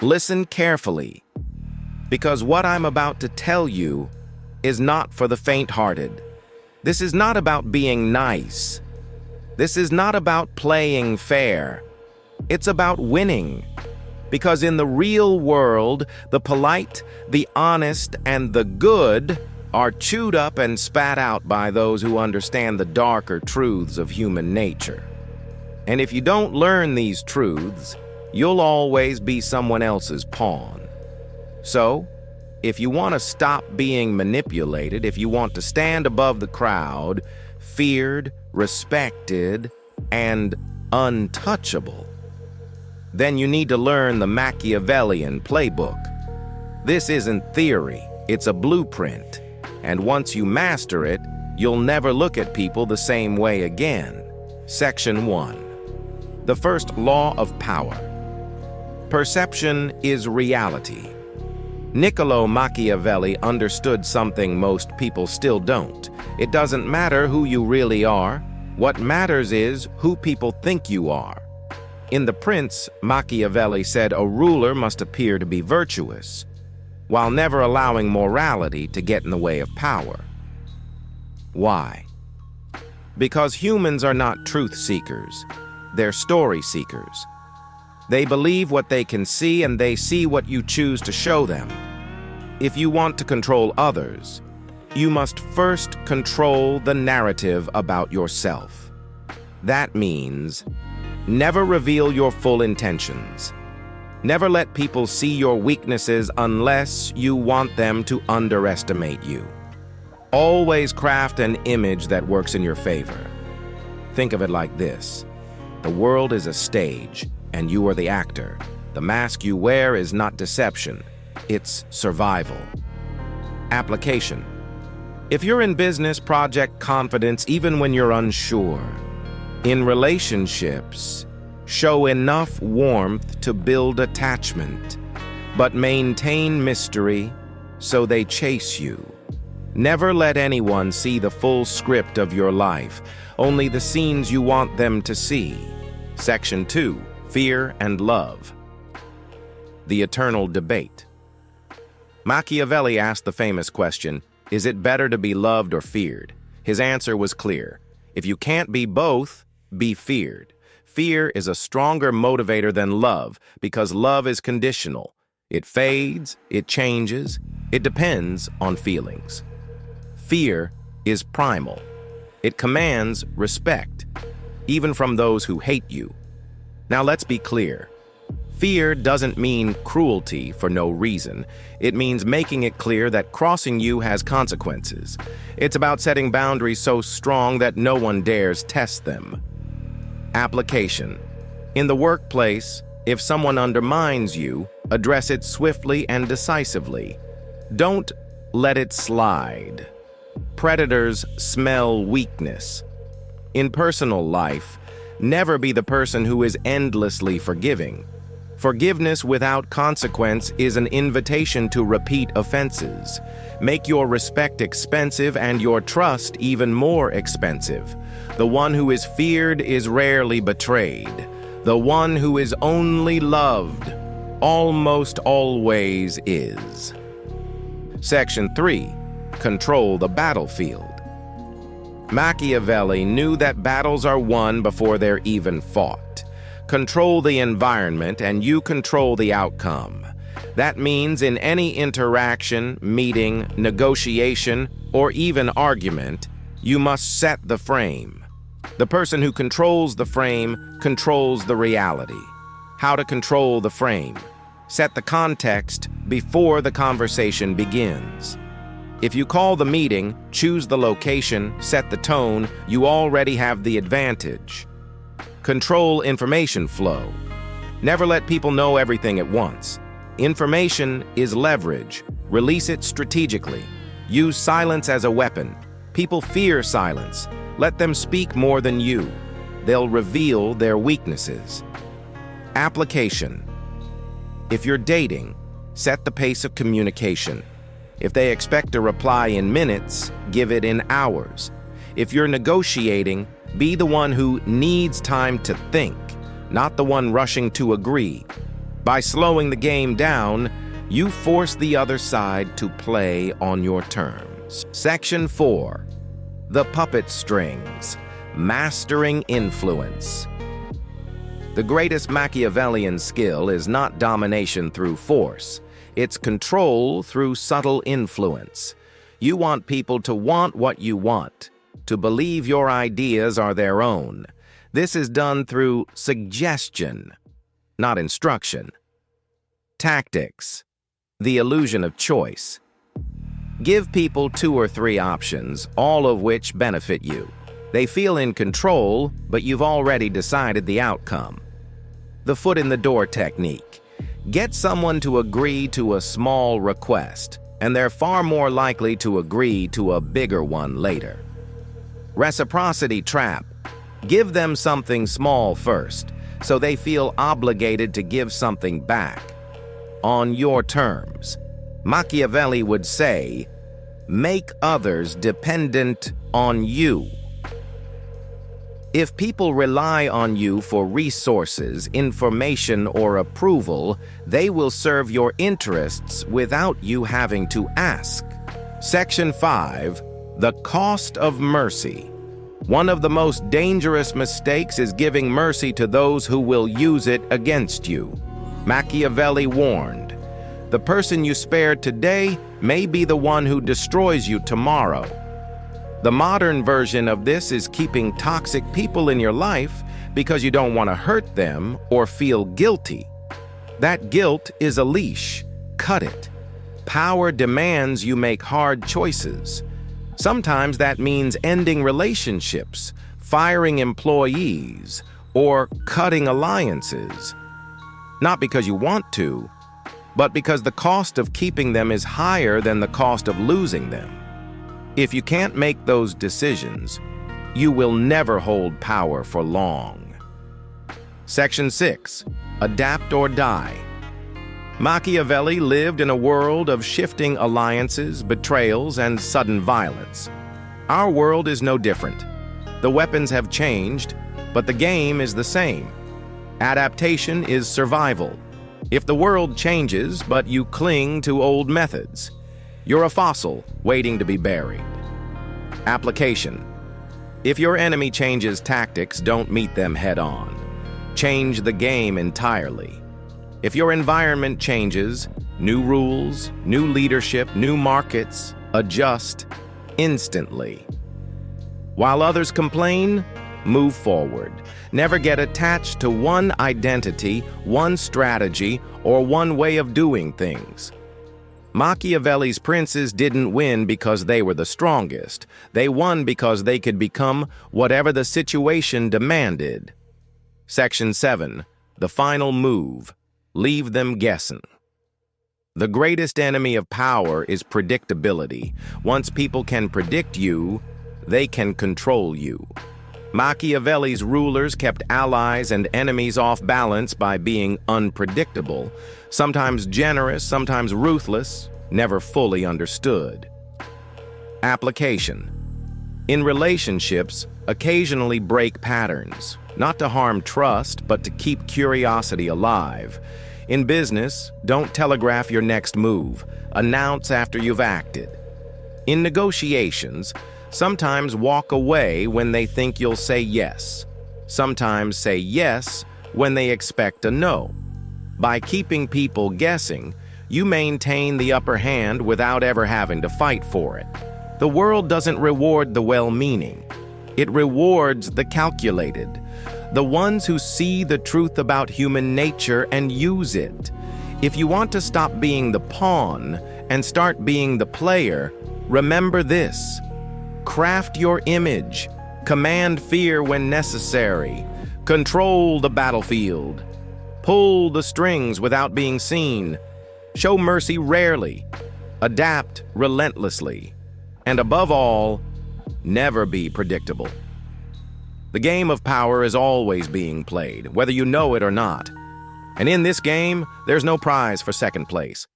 Listen carefully, because what I'm about to tell you is not for the faint-hearted. This is not about being nice. This is not about playing fair. It's about winning. Because in the real world, the polite, the honest, and the good are chewed up and spat out by those who understand the darker truths of human nature. And if you don't learn these truths, you'll always be someone else's pawn. So, if you want to stop being manipulated, if you want to stand above the crowd, feared, respected, and untouchable, then you need to learn the Machiavellian playbook. This isn't theory, it's a blueprint. And once you master it, you'll never look at people the same way again. Section 1. The first law of power. Perception is reality. Niccolo Machiavelli understood something most people still don't. It doesn't matter who you really are. What matters is who people think you are. In The Prince, Machiavelli said a ruler must appear to be virtuous, while never allowing morality to get in the way of power. Why? Because humans are not truth seekers, they're story seekers. They believe what they can see and they see what you choose to show them. If you want to control others, you must first control the narrative about yourself. That means never reveal your full intentions. Never let people see your weaknesses unless you want them to underestimate you. Always craft an image that works in your favor. Think of it like this. The world is a stage, and you are the actor. The mask you wear is not deception, it's survival. Application. If you're in business, project confidence even when you're unsure. In relationships, show enough warmth to build attachment, but maintain mystery so they chase you. Never let anyone see the full script of your life, only the scenes you want them to see. Section 2. Fear and love. The eternal debate. Machiavelli asked the famous question, is it better to be loved or feared? His answer was clear. If you can't be both, be feared. Fear is a stronger motivator than love because love is conditional. It fades, it changes, it depends on feelings. Fear is primal. It commands respect, even from those who hate you. Now let's be clear. Fear doesn't mean cruelty for no reason. It means making it clear that crossing you has consequences. It's about setting boundaries so strong that no one dares test them. Application. In the workplace, if someone undermines you, address it swiftly and decisively. Don't let it slide. Predators smell weakness. In personal life, never be the person who is endlessly forgiving. Forgiveness without consequence is an invitation to repeat offenses. Make your respect expensive and your trust even more expensive. The one who is feared is rarely betrayed. The one who is only loved almost always is. Section 3. Control the battlefield. Machiavelli knew that battles are won before they're even fought. Control the environment and you control the outcome. That means in any interaction, meeting, negotiation, or even argument, you must set the frame. The person who controls the frame controls the reality. How to control the frame? Set the context before the conversation begins. If you call the meeting, choose the location, set the tone, you already have the advantage. Control information flow. Never let people know everything at once. Information is leverage. Release it strategically. Use silence as a weapon. People fear silence. Let them speak more than you. They'll reveal their weaknesses. Application. If you're dating, set the pace of communication. If they expect a reply in minutes, give it in hours. If you're negotiating, be the one who needs time to think, not the one rushing to agree. By slowing the game down, you force the other side to play on your terms. Section 4. The puppet strings. Mastering influence. The greatest Machiavellian skill is not domination through force. It's control through subtle influence. You want people to want what you want, to believe your ideas are their own. This is done through suggestion, not instruction. Tactics. The illusion of choice. Give people 2 or 3 options, all of which benefit you. They feel in control, but you've already decided the outcome. The foot in the door technique. Get someone to agree to a small request, and they're far more likely to agree to a bigger one later. Reciprocity trap. Give them something small first, so they feel obligated to give something back. On your terms. Machiavelli would say, make others dependent on you. If people rely on you for resources, information, or approval, they will serve your interests without you having to ask. Section 5. The cost of mercy. One of the most dangerous mistakes is giving mercy to those who will use it against you. Machiavelli warned, the person you spare today may be the one who destroys you tomorrow. The modern version of this is keeping toxic people in your life because you don't want to hurt them or feel guilty. That guilt is a leash. Cut it. Power demands you make hard choices. Sometimes that means ending relationships, firing employees, or cutting alliances. Not because you want to, but because the cost of keeping them is higher than the cost of losing them. If you can't make those decisions, you will never hold power for long. Section 6. Adapt or die. Machiavelli lived in a world of shifting alliances, betrayals, and sudden violence. Our world is no different. The weapons have changed, but the game is the same. Adaptation is survival. If the world changes, but you cling to old methods, you're a fossil waiting to be buried. Application. If your enemy changes tactics, don't meet them head-on. Change the game entirely. If your environment changes, new rules, new leadership, new markets, adjust instantly. While others complain, move forward. Never get attached to one identity, one strategy, or one way of doing things. Machiavelli's princes didn't win because they were the strongest. They won because they could become whatever the situation demanded. Section 7. The final move. Leave them guessing. The greatest enemy of power is predictability. Once people can predict you, they can control you. Machiavelli's rulers kept allies and enemies off balance by being unpredictable, sometimes generous, sometimes ruthless, never fully understood. Application. In relationships, occasionally break patterns, not to harm trust, but to keep curiosity alive. In business, don't telegraph your next move. Announce after you've acted. In negotiations, sometimes walk away when they think you'll say yes. Sometimes say yes when they expect a no. By keeping people guessing, you maintain the upper hand without ever having to fight for it. The world doesn't reward the well-meaning. It rewards the calculated, the ones who see the truth about human nature and use it. If you want to stop being the pawn and start being the player, remember this. Craft your image. Command fear when necessary. Control the battlefield. Pull the strings without being seen. Show mercy rarely. Adapt relentlessly. And above all, never be predictable. The game of power is always being played, whether you know it or not. And in this game, there's no prize for second place.